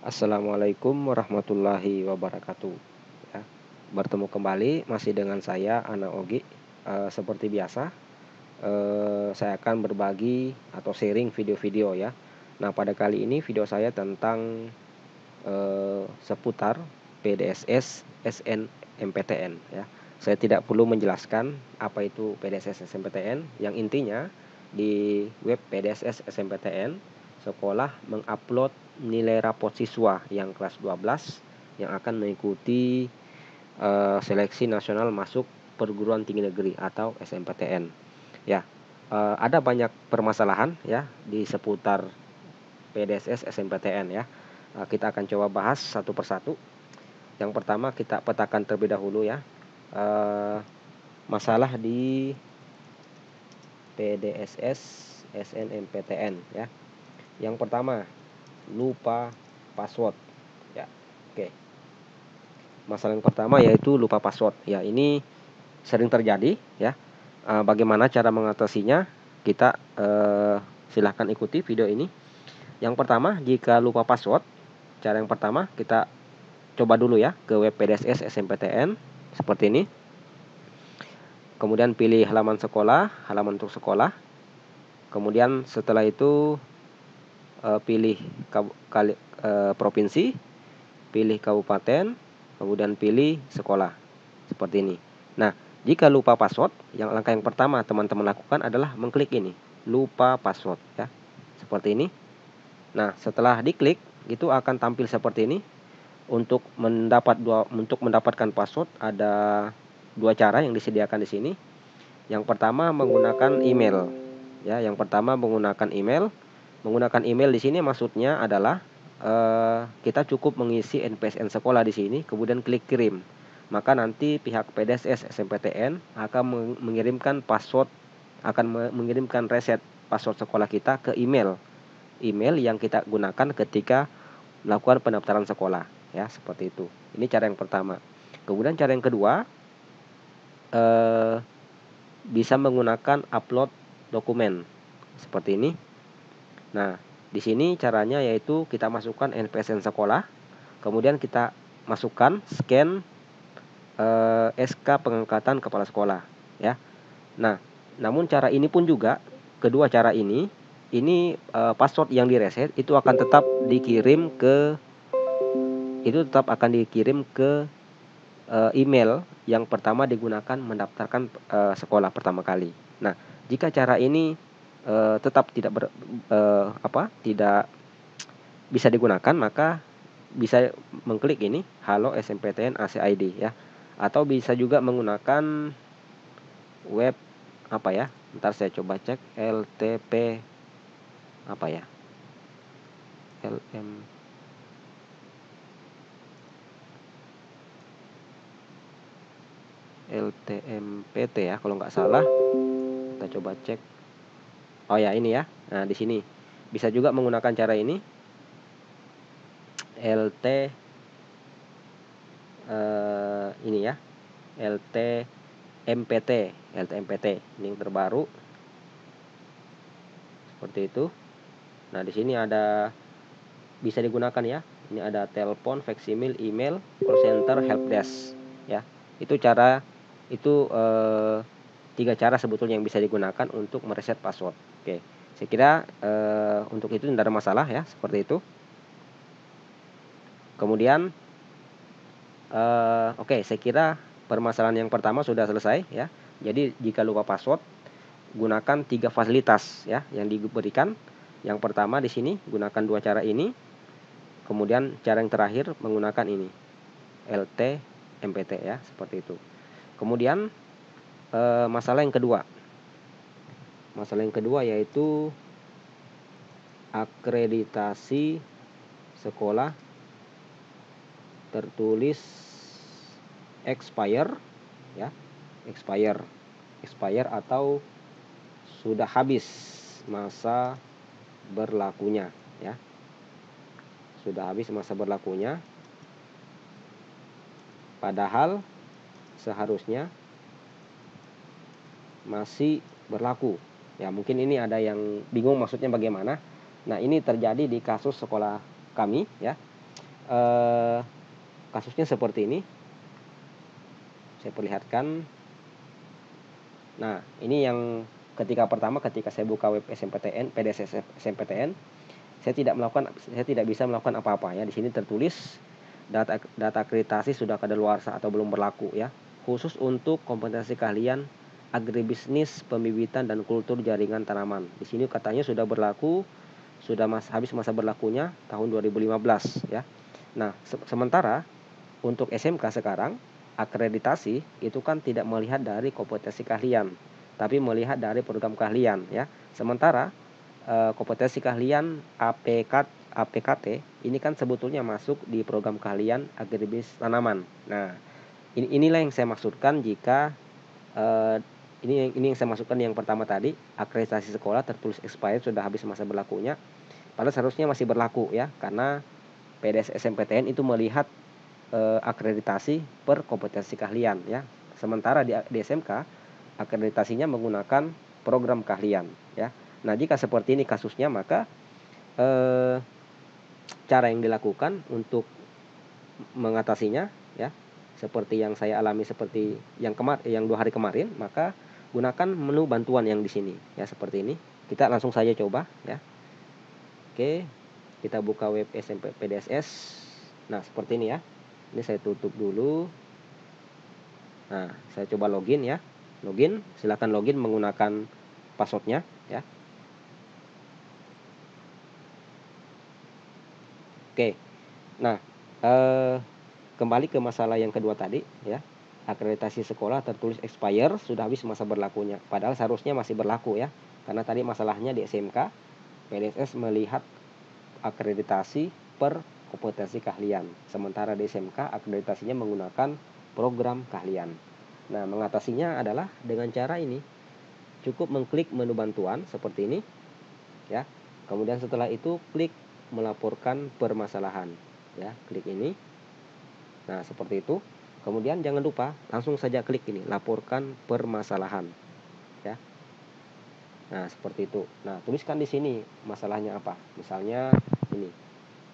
Assalamualaikum warahmatullahi wabarakatuh. Ya, bertemu kembali masih dengan saya Ana Ogi. Seperti biasa, saya akan berbagi atau sharing video-video ya. Nah, pada kali ini video saya tentang seputar PDSS SNMPTN ya. Saya tidak perlu menjelaskan apa itu PDSS SNMPTN. Yang intinya di web PDSS SNMPTN, sekolah mengupload nilai rapot siswa yang kelas 12 yang akan mengikuti seleksi nasional masuk perguruan tinggi negeri atau SNMPTN. Ya, ada banyak permasalahan ya di seputar PDSS SNMPTN ya. Kita akan coba bahas satu persatu. Yang pertama kita petakan terlebih dahulu ya, masalah di PDSS SNMPTN ya. Yang pertama, lupa password ya. Oke. Masalah yang pertama yaitu lupa password. Ya, ini sering terjadi ya. Bagaimana cara mengatasinya? Kita silahkan ikuti video ini. Yang pertama, jika lupa password, cara yang pertama kita coba dulu ya ke web PDSS SNMPTN seperti ini. Kemudian pilih halaman sekolah, halaman untuk sekolah. Kemudian setelah itu pilih provinsi, pilih kabupaten, kemudian pilih sekolah. Seperti ini. Nah, jika lupa password, langkah yang pertama teman-teman lakukan adalah mengklik ini, lupa password ya. Seperti ini. Nah, setelah diklik, itu akan tampil seperti ini. Untuk mendapatkan password ada dua cara yang disediakan di sini. Yang pertama menggunakan email. Ya, yang pertama menggunakan email. Menggunakan email di sini maksudnya adalah kita cukup mengisi NPSN sekolah di sini, kemudian klik kirim. Maka nanti pihak PDSS SNMPTN akan mengirimkan reset password sekolah kita ke email yang kita gunakan ketika melakukan pendaftaran sekolah ya, seperti itu. Ini cara yang pertama. Kemudian cara yang kedua, bisa menggunakan upload dokumen seperti ini. Nah, di sini caranya yaitu kita masukkan NPSN sekolah, kemudian kita masukkan scan SK pengangkatan kepala sekolah ya. Nah, namun cara ini pun juga, kedua cara ini password yang direset itu akan tetap dikirim ke email yang pertama digunakan mendaftarkan sekolah pertama kali. Nah, jika cara ini tetap tidak bisa digunakan, maka bisa mengklik ini halo SNMPTN ACID ya, atau bisa juga menggunakan web apa ya, ntar saya coba cek, LTP apa ya, LTMPT ya kalau nggak salah. Kita coba cek. Oh ya, ini ya. Nah, di sini bisa juga menggunakan cara ini, ini ya, LTMPT ini yang terbaru seperti itu. Nah, di sini ada bisa digunakan ya. Ini ada telepon, faksimil, email, call center, helpdesk ya. Itu tiga cara sebetulnya yang bisa digunakan untuk mereset password. Oke, saya kira untuk itu tidak ada masalah ya, seperti itu. Kemudian oke, saya kira permasalahan yang pertama sudah selesai ya. Jadi jika lupa password, gunakan 3 fasilitas ya yang diberikan. Yang pertama di sini gunakan dua cara ini. Kemudian cara yang terakhir menggunakan ini, LTMPT ya, seperti itu. Kemudian masalah yang kedua yaitu akreditasi sekolah tertulis expire ya, expire atau sudah habis masa berlakunya ya. Sudah habis masa berlakunya, padahal seharusnya masih berlaku. Ya, mungkin ini ada yang bingung maksudnya bagaimana. Nah, ini terjadi di kasus sekolah kami ya. kasusnya seperti ini. Saya perlihatkan. Nah, ini yang ketika saya buka web SMPTN, PDS SMPTN, saya tidak bisa melakukan apa-apa ya. Di sini tertulis data akreditasi sudah kadaluarsa atau belum berlaku ya. Khusus untuk kompetensi keahlian agribisnis, pembibitan dan kultur jaringan tanaman. Di sini katanya sudah berlaku, habis masa berlakunya tahun 2015 ya. Nah, sementara untuk SMK sekarang akreditasi itu kan tidak melihat dari kompetensi keahlian, tapi melihat dari program keahlian ya. Sementara kompetensi keahlian APKT ini kan sebetulnya masuk di program keahlian agribisnis tanaman. Nah, inilah yang saya maksudkan jika ini yang saya masukkan yang pertama tadi, akreditasi sekolah tertulis expired sudah habis masa berlakunya. Padahal seharusnya masih berlaku ya, karena PDS SMPTN itu melihat akreditasi per kompetensi keahlian ya. Sementara di SMK akreditasinya menggunakan program keahlian ya. Nah, jika seperti ini kasusnya, maka cara yang dilakukan untuk mengatasinya ya, seperti yang saya alami seperti yang 2 hari kemarin, maka gunakan menu bantuan yang di sini ya, seperti ini. Kita langsung saja coba ya. Oke, kita buka web SMP PDSS. Nah, seperti ini ya. Ini saya tutup dulu. Nah, saya coba login ya. Login, silakan login menggunakan passwordnya ya. Oke. Nah, kembali ke masalah yang kedua tadi ya. Akreditasi sekolah tertulis expire sudah habis masa berlakunya. Padahal seharusnya masih berlaku ya. Karena tadi masalahnya di SMK PDSS melihat akreditasi per kompetensi keahlian. Sementara di SMK akreditasinya menggunakan program keahlian. Nah, mengatasinya adalah dengan cara ini. Cukup mengklik menu bantuan seperti ini ya. Kemudian setelah itu klik melaporkan permasalahan ya, klik ini. Nah, seperti itu. Kemudian jangan lupa langsung saja klik ini, laporkan permasalahan ya. Nah, seperti itu. Nah, tuliskan di sini masalahnya apa. Misalnya ini,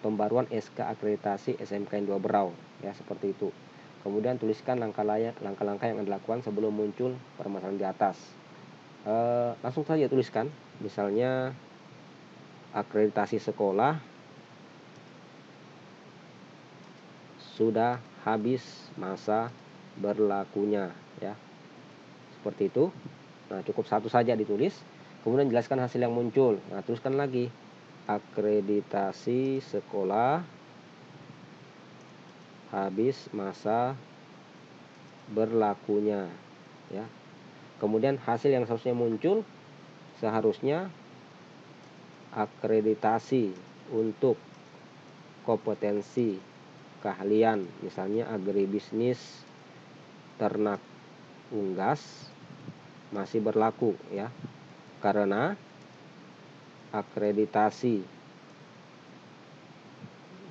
pembaruan SK akreditasi SMK 2 Berau ya, seperti itu. Kemudian tuliskan langkah-langkah yang dilakukan sebelum muncul permasalahan di atas. Langsung saja tuliskan, misalnya akreditasi sekolah sudah habis masa berlakunya ya, seperti itu. Nah, cukup satu saja ditulis. Kemudian jelaskan hasil yang muncul. Nah, tuliskan lagi akreditasi sekolah habis masa berlakunya ya. Kemudian hasil yang seharusnya muncul, seharusnya akreditasi untuk kompetensi keahlian, misalnya agribisnis ternak unggas masih berlaku ya, karena akreditasi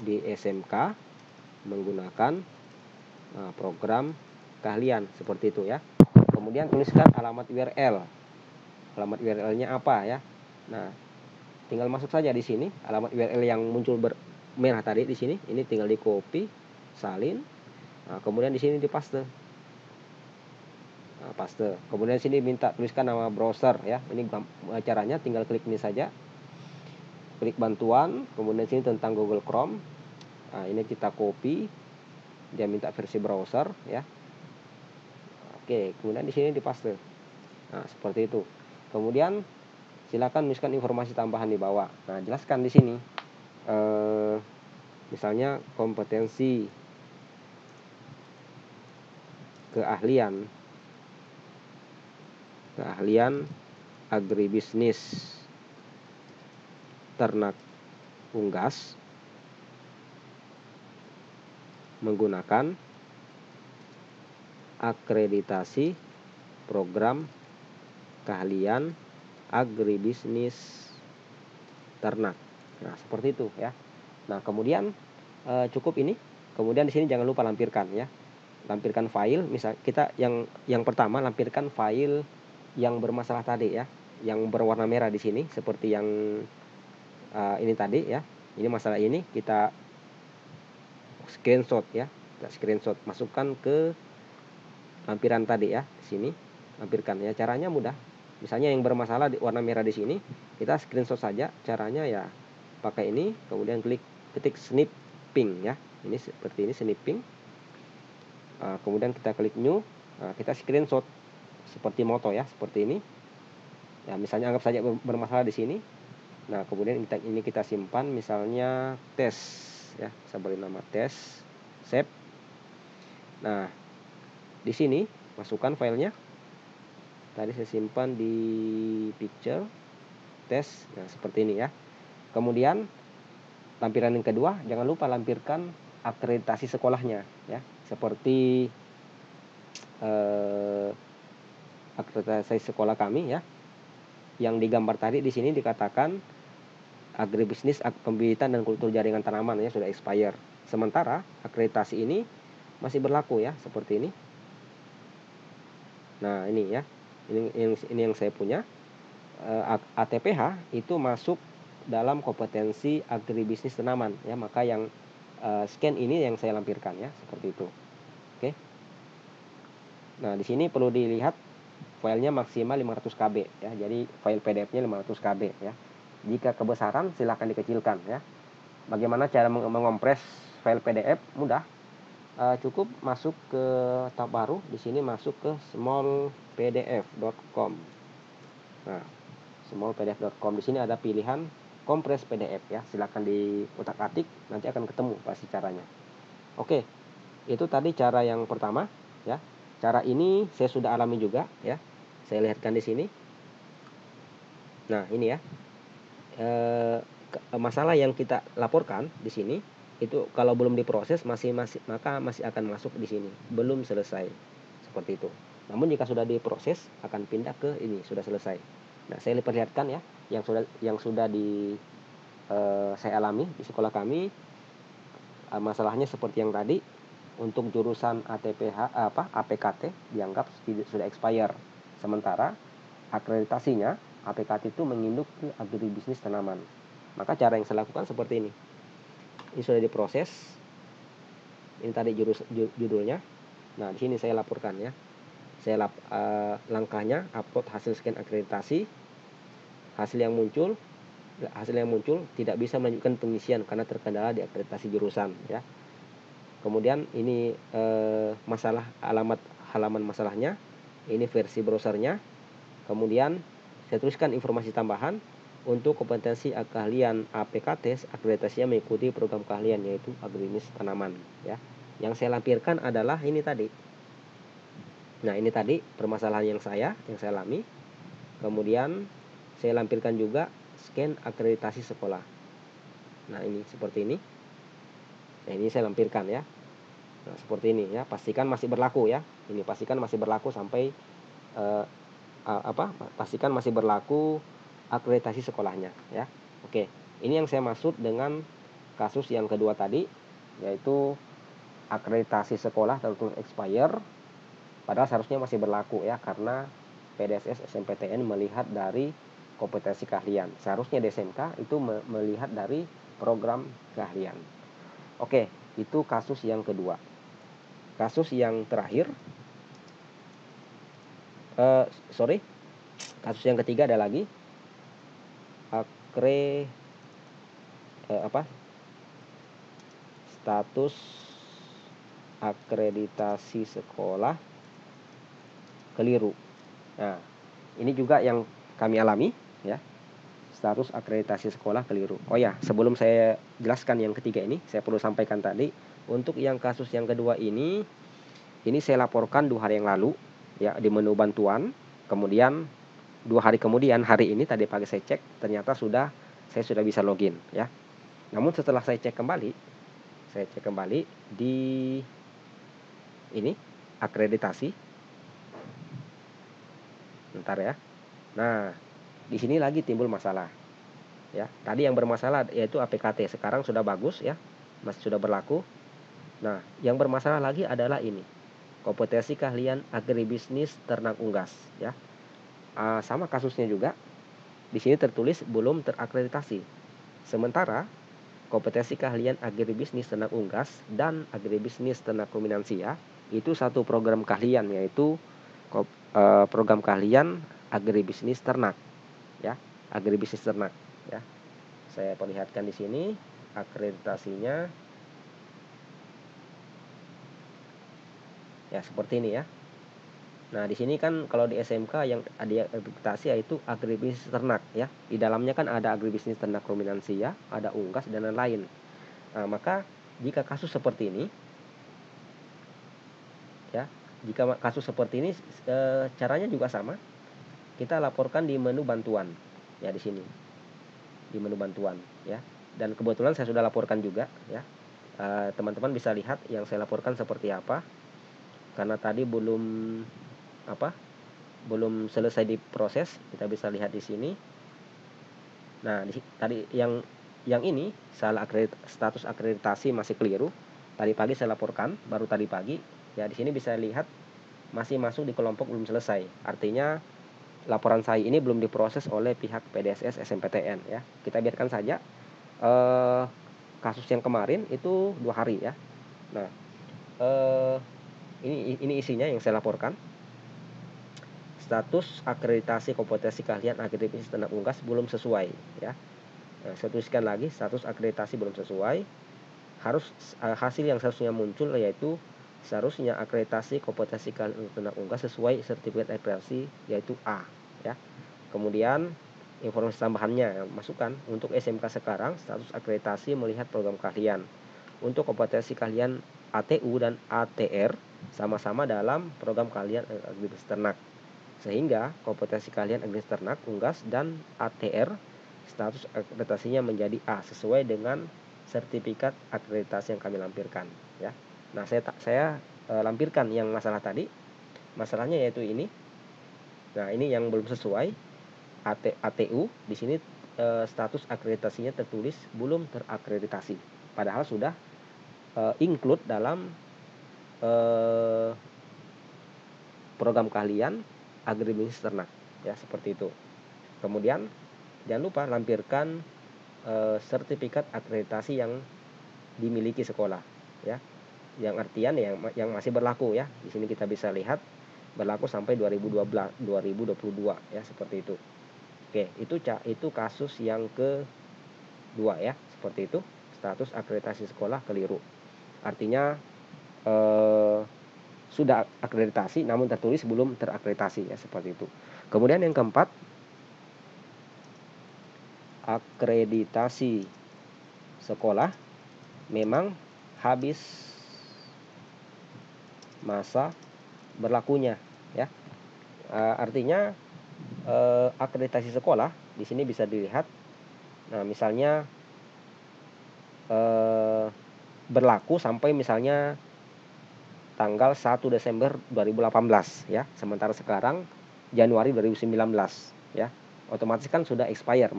di SMK menggunakan program keahlian, seperti itu ya. Kemudian tuliskan alamat URL. Alamat URL-nya apa ya? Nah, tinggal masuk saja di sini alamat URL yang muncul merah tadi di sini. Ini tinggal di copy, salin. Nah, kemudian di sini dipaste. Nah, paste. Kemudian di sini minta tuliskan nama browser ya. Ini caranya tinggal klik ini saja. Klik bantuan, kemudian sini tentang Google Chrome. Nah, ini kita copy. Dia minta versi browser ya. Oke, kemudian di sini dipaste. Nah, seperti itu. Kemudian silakan tuliskan informasi tambahan di bawah. Nah, jelaskan di sini. Misalnya kompetensi keahlian agribisnis ternak unggas menggunakan akreditasi program keahlian agribisnis ternak. Nah, seperti itu ya. Nah, kemudian cukup ini. Kemudian di sini jangan lupa lampirkan ya. Lampirkan file, misal kita yang pertama lampirkan file yang bermasalah tadi ya, yang berwarna merah di sini seperti yang ini tadi ya. Ini masalah ini kita screenshot ya. Kita screenshot, masukkan ke lampiran tadi ya, di sini lampirkan ya. Caranya mudah. Misalnya yang bermasalah di warna merah di sini, kita screenshot saja. Caranya ya pakai ini, kemudian ketik snipping ya. Ini seperti ini, snipping. Kemudian kita klik new, kita screenshot seperti moto ya, seperti ini. Ya, misalnya anggap saja bermasalah di sini. Nah, kemudian ini kita simpan, misalnya tes ya, saya beri nama tes, save. Nah, di sini masukkan filenya. Tadi saya simpan di picture tes. Nah, seperti ini ya. Kemudian lampiran yang kedua, jangan lupa lampirkan akreditasi sekolahnya ya, seperti akreditasi sekolah kami ya. Yang digambar tadi di sini dikatakan agribisnis, pembibitan dan kultur jaringan tanaman ya, sudah expire. Sementara akreditasi ini masih berlaku ya, seperti ini. Nah, ini ya. Ini yang saya punya. ATPH itu masuk dalam kompetensi agribisnis tanaman ya, maka yang scan ini yang saya lampirkan ya, seperti itu. Oke. Nah, di sini perlu dilihat filenya maksimal 500 KB ya. Jadi file PDF-nya 500 KB ya. Jika kebesaran silahkan dikecilkan ya. Bagaimana cara mengompres file PDF? Mudah. Cukup masuk ke tab baru, di sini masuk ke smallpdf.com. Nah, smallpdf.com, di sini ada pilihan kompres PDF ya. Silakan diutak-atik, nanti akan ketemu pasti caranya. Oke. Itu tadi cara yang pertama ya. Cara ini saya sudah alami juga ya. Saya lihatkan di sini. Nah, ini ya. Masalah yang kita laporkan di sini itu kalau belum diproses maka masih akan masuk di sini, belum selesai, seperti itu. Namun jika sudah diproses akan pindah ke ini, sudah selesai. Nah, saya perlihatkan ya yang sudah saya alami di sekolah kami. Masalahnya seperti yang tadi, untuk jurusan APKT dianggap sudah expire. Sementara akreditasinya APKT itu menginduk ke agribisnis tanaman. Maka cara yang saya lakukan seperti ini. Ini sudah diproses. Ini tadi judulnya. Nah, di sini saya laporkan ya. Saya langkahnya upload hasil scan akreditasi. Hasil yang muncul tidak bisa melanjutkan pengisian karena terkendala di akreditasi jurusan ya. Kemudian ini masalah halaman masalahnya. Ini versi browsernya. Kemudian saya tuliskan informasi tambahan. Untuk kompetensi keahlian APKT, akreditasinya mengikuti program keahlian yaitu agribisnis tanaman ya. Yang saya lampirkan adalah ini tadi. Nah, ini tadi permasalahan yang saya alami. Kemudian saya lampirkan juga scan akreditasi sekolah. Nah, ini seperti ini. Nah, ini saya lampirkan ya. Nah, seperti ini ya. Pastikan masih berlaku ya. Ini pastikan masih berlaku sampai pastikan masih berlaku akreditasi sekolahnya ya. Oke, ini yang saya maksud dengan kasus yang kedua tadi, yaitu akreditasi sekolah tertulis expire padahal seharusnya masih berlaku ya, karena PDSS SMPTN melihat dari kompetensi keahlian. Seharusnya DSMK itu melihat dari program keahlian. Oke, itu kasus yang kedua. Kasus yang terakhir, kasus yang ketiga ada lagi status akreditasi sekolah keliru. Nah, ini juga yang kami alami ya, status akreditasi sekolah keliru. Oh ya, sebelum saya jelaskan yang ketiga ini, saya perlu sampaikan tadi, untuk yang kasus yang kedua ini saya laporkan 2 hari yang lalu ya di menu bantuan. Kemudian 2 hari kemudian, hari ini tadi pagi saya cek, ternyata saya sudah bisa login ya. Namun setelah saya cek kembali di ini akreditasi. Bentar ya. Nah, di sini lagi timbul masalah. Ya, tadi yang bermasalah yaitu APKT, sekarang sudah bagus ya, masih sudah berlaku. Nah, yang bermasalah lagi adalah ini. Kompetensi keahlian agribisnis ternak unggas ya. Sama kasusnya juga. Di sini tertulis belum terakreditasi. Sementara kompetensi keahlian agribisnis ternak unggas dan agribisnis ternak ruminansi ya. Itu satu program keahlian, yaitu program keahlian agribisnis ternak ya, agribisnis ternak ya. Saya perlihatkan di sini akreditasinya ya, seperti ini ya. Nah, di sini kan kalau di SMK yang ada akreditasi yaitu agribisnis ternak ya. Di dalamnya kan ada agribisnis ternak ruminansi ya, ada unggas dan lain-lain. Nah, maka jika kasus seperti ini ya, jika kasus seperti ini caranya juga sama. Kita laporkan di menu bantuan ya, di sini. Di menu bantuan ya. Dan kebetulan saya sudah laporkan juga ya. Teman-teman bisa lihat yang saya laporkan seperti apa. Karena tadi belum selesai diproses, kita bisa lihat di sini. Nah, tadi yang ini salah status akreditasi masih keliru. Tadi pagi saya laporkan, baru tadi pagi. Ya, di sini bisa lihat masih masuk di kelompok belum selesai. Artinya laporan saya ini belum diproses oleh pihak PDSS SMPTN ya. Kita biarkan saja. Kasus yang kemarin itu 2 hari ya. Nah, ini isinya yang saya laporkan. Status akreditasi kompetensi keahlian agribisnis ternak unggas belum sesuai ya. Nah, saya tuliskan lagi, status akreditasi belum sesuai. Hasil yang seharusnya muncul yaitu seharusnya akreditasi kompetensi keahlian ternak unggas sesuai sertifikat akreditasi yaitu A ya. Kemudian informasi tambahannya masukkan untuk SMK sekarang status akreditasi melihat program keahlian. Untuk kompetensi keahlian ATU dan ATR sama-sama dalam program keahlian agribisnis ternak. Sehingga kompetensi keahlian agribisnis ternak unggas dan ATR status akreditasinya menjadi A sesuai dengan sertifikat akreditasi yang kami lampirkan ya. Nah, saya lampirkan yang masalah tadi. Masalahnya yaitu ini. Nah, ini yang belum sesuai. ATU di sini status akreditasinya tertulis belum terakreditasi, padahal sudah include dalam program keahlian agribisnis ternak ya, seperti itu. Kemudian jangan lupa lampirkan sertifikat akreditasi yang dimiliki sekolah ya, yang artian yang masih berlaku ya. Di sini kita bisa lihat berlaku sampai 2022 ya, seperti itu. Oke, itu kasus yang kedua ya, seperti itu. Status akreditasi sekolah keliru. Artinya sudah akreditasi namun tertulis belum terakreditasi ya, seperti itu. Kemudian yang keempat, akreditasi sekolah memang habis masa berlakunya ya. Artinya akreditasi sekolah di sini bisa dilihat. Nah, misalnya berlaku sampai misalnya tanggal 1 Desember 2018 ya. Sementara sekarang Januari 2019 ya. Otomatis kan sudah expire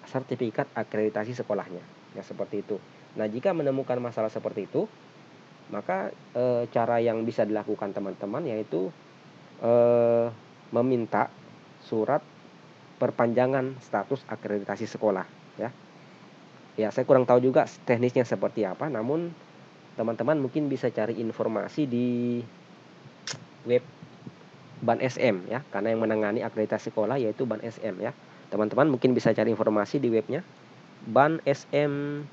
sertifikat akreditasi sekolahnya ya, seperti itu. Nah, jika menemukan masalah seperti itu, maka cara yang bisa dilakukan teman-teman yaitu meminta surat perpanjangan status akreditasi sekolah ya. Ya, saya kurang tahu juga teknisnya seperti apa, namun teman-teman mungkin bisa cari informasi di web Ban SM ya, karena yang menangani akreditasi sekolah yaitu Ban SM ya. Teman-teman mungkin bisa cari informasi di webnya Ban SM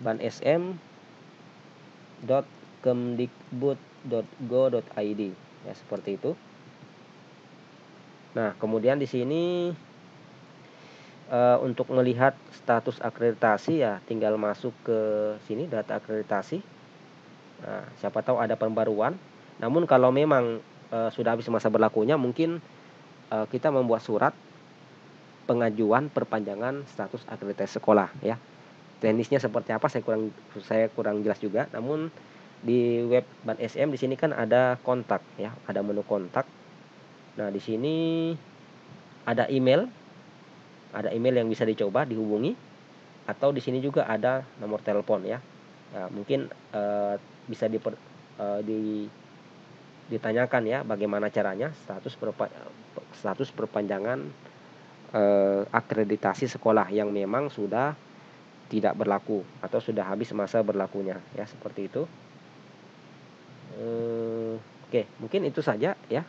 bansm.kemdikbud.go.id ya, seperti itu. Nah, kemudian di sini untuk melihat status akreditasi ya tinggal masuk ke sini data akreditasi. Nah, siapa tahu ada pembaruan. Namun kalau memang sudah habis masa berlakunya, mungkin kita membuat surat pengajuan perpanjangan status akreditasi sekolah ya. Teknisnya seperti apa saya kurang jelas juga. Namun di web Ban SM di sini kan ada kontak ya, ada menu kontak. Nah, di sini ada email yang bisa dicoba dihubungi, atau di sini juga ada nomor telepon ya. Nah, mungkin bisa ditanyakan ya bagaimana caranya status perpanjangan akreditasi sekolah yang memang sudah tidak berlaku atau sudah habis masa berlakunya ya, seperti itu. Oke, mungkin itu saja ya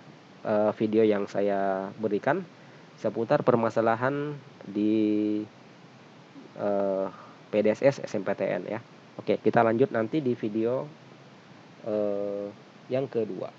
video yang saya berikan seputar permasalahan di PDSS SNMPTN ya. Oke, kita lanjut nanti di video yang kedua.